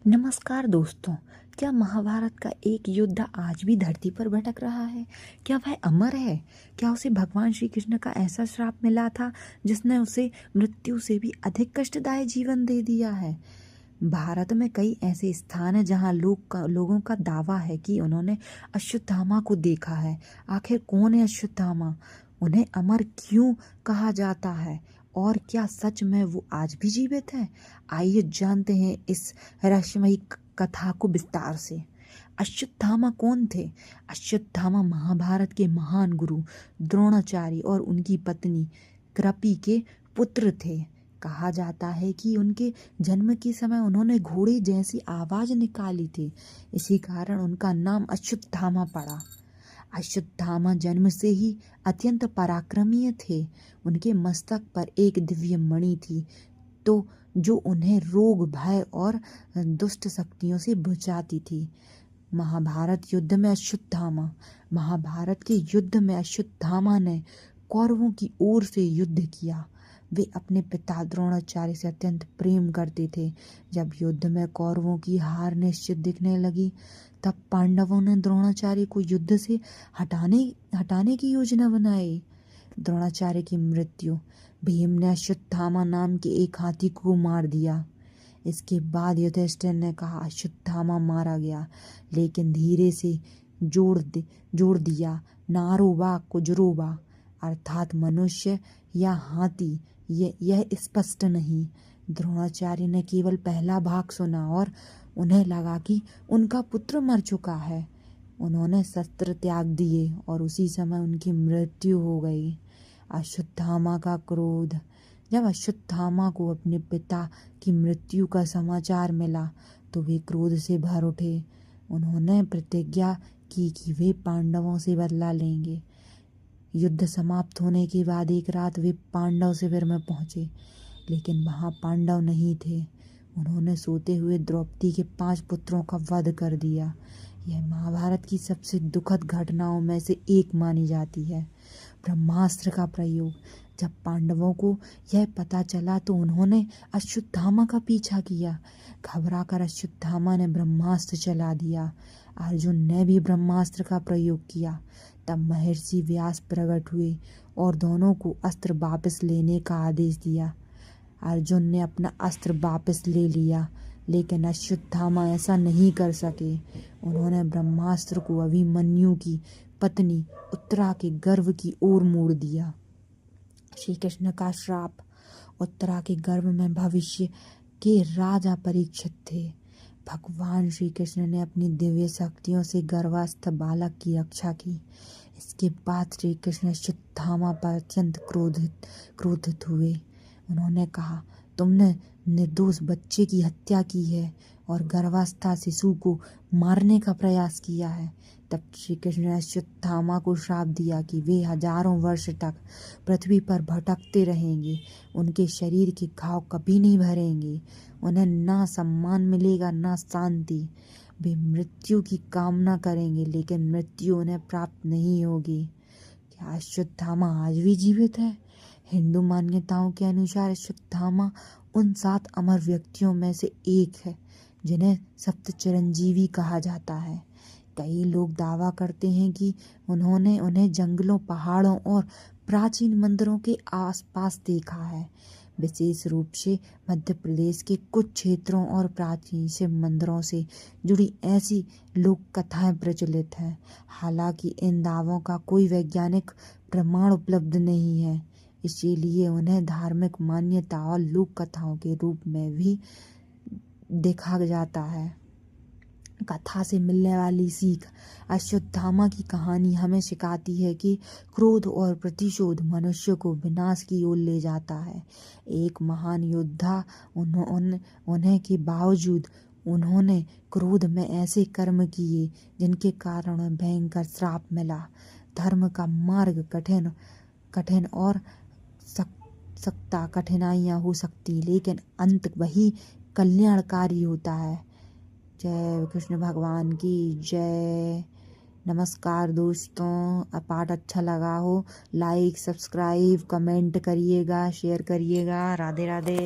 नमस्कार दोस्तों। क्या महाभारत का एक योद्धा आज भी धरती पर भटक रहा है? क्या वह अमर है? क्या उसे भगवान श्री कृष्ण का ऐसा श्राप मिला था जिसने उसे मृत्यु से भी अधिक कष्टदायी जीवन दे दिया है? भारत में कई ऐसे स्थान हैं जहां लोगों का दावा है कि उन्होंने अश्वत्थामा को देखा है। आखिर कौन है अश्वत्थामा? उन्हें अमर क्यों कहा जाता है? और क्या सच में वो आज भी जीवित है? आइए जानते हैं इस रहस्यमयी कथा को विस्तार से। अश्वत्थामा कौन थे? अश्वत्थामा महाभारत के महान गुरु द्रोणाचार्य और उनकी पत्नी कृपि के पुत्र थे। कहा जाता है कि उनके जन्म के समय उन्होंने घोड़े जैसी आवाज निकाली थी। इसी कारण उनका नाम अश्वत्थामा पड़ा। अश्वत्थामा जन्म से ही अत्यंत पराक्रमी थे। उनके मस्तक पर एक दिव्य मणि थी तो जो उन्हें रोग, भय और दुष्ट शक्तियों से बचाती थी। महाभारत के युद्ध में अश्वत्थामा ने कौरवों की ओर से युद्ध किया। वे अपने पिता द्रोणाचार्य से अत्यंत प्रेम करते थे। जब युद्ध में कौरवों की हार निश्चित दिखने लगी तब पांडवों ने द्रोणाचार्य को युद्ध से हटाने की योजना बनाई। द्रोणाचार्य की मृत्यु। भीम ने अश्वत्थामा नाम के एक हाथी को मार दिया। इसके बाद युधिष्ठिर ने कहा अश्वत्थामा मारा गया, लेकिन धीरे से जोड़ दिया नारो वा कुजरो, अर्थात मनुष्य या हाथी, यह स्पष्ट नहीं। द्रोणाचार्य ने केवल पहला भाग सुना और उन्हें लगा कि उनका पुत्र मर चुका है। उन्होंने शस्त्र त्याग दिए और उसी समय उनकी मृत्यु हो गई। अश्वत्थामा का क्रोध। जब अश्वत्थामा को अपने पिता की मृत्यु का समाचार मिला तो वे क्रोध से भर उठे। उन्होंने प्रतिज्ञा की कि वे पांडवों से बदला लेंगे। युद्ध समाप्त होने के बाद एक रात वे पांडव शिविर में पहुंचे, लेकिन वहां पांडव नहीं थे। उन्होंने सोते हुए द्रौपदी के 5 पुत्रों का वध कर दिया। यह महाभारत की सबसे दुखद घटनाओं में से एक मानी जाती है। ब्रह्मास्त्र का प्रयोग। जब पांडवों को यह पता चला तो उन्होंने अश्वत्थामा का पीछा किया। घबराकर अश्वत्थामा ने ब्रह्मास्त्र चला दिया। अर्जुन ने भी ब्रह्मास्त्र का प्रयोग किया। तब महर्षि व्यास प्रकट हुए और दोनों को अस्त्र वापस लेने का आदेश दिया। अर्जुन ने अपना अस्त्र वापस ले लिया, लेकिन अश्वत्थामा ऐसा नहीं कर सके। उन्होंने ब्रह्मास्त्र को अभिमन्यु की पत्नी उत्तरा के गर्भ की ओर मोड़ दिया। श्री कृष्ण का श्राप। उत्तरा के गर्भ में भविष्य के राजा परीक्षित थे। भगवान श्री कृष्ण ने अपनी दिव्य शक्तियों से गर्भस्थ बालक की रक्षा की। इसके बाद श्री कृष्ण अश्वत्थामा पर अत्यंत क्रोधित हुए। उन्होंने कहा, तुमने निर्दोष बच्चे की हत्या की है और गर्भावस्था शिशु को मारने का प्रयास किया है। तब श्री कृष्ण ने अश्वत्थामा को श्राप दिया कि वे हजारों वर्ष तक पृथ्वी पर भटकते रहेंगे। उनके शरीर के घाव कभी नहीं भरेंगे। उन्हें ना सम्मान मिलेगा ना शांति। वे मृत्यु की कामना करेंगे, लेकिन मृत्यु उन्हें प्राप्त नहीं होगी। क्या अश्वत्थामा आज भी जीवित है? हिंदू मान्यताओं के अनुसार अश्वत्थामा उन 7 अमर व्यक्तियों में से एक है जिन्हें सप्त चिरंजीवी कहा जाता है। कई लोग दावा करते हैं कि उन्होंने उन्हें जंगलों, पहाड़ों और प्राचीन मंदिरों के आसपास देखा है। विशेष रूप से मध्य प्रदेश के कुछ क्षेत्रों और प्राचीन शिव मंदिरों से जुड़ी ऐसी लोक कथाएं प्रचलित हैं। हालांकि इन दावों का कोई वैज्ञानिक प्रमाण उपलब्ध नहीं है, इसीलिए उन्हें धार्मिक मान्यता और लोक कथाओं के रूप में भी देखा जाता है। कथा से मिलने वाली सीख। अश्वत्थामा की कहानी हमें सिखाती है कि क्रोध और प्रतिशोध मनुष्य को विनाश की ओर ले जाता है। एक महान योद्धा उन्हें के बावजूद उन्होंने क्रोध में ऐसे कर्म किए जिनके कारण उन्हें भयंकर श्राप मिला। धर्म का मार्ग कठिन और सकता कठिनाइयां हो सकती, लेकिन अंत वही कल्याणकारी होता है। जय कृष्ण भगवान की जय। नमस्कार दोस्तों, पाठ अच्छा लगा हो लाइक, सब्सक्राइब, कमेंट करिएगा, शेयर करिएगा। राधे राधे।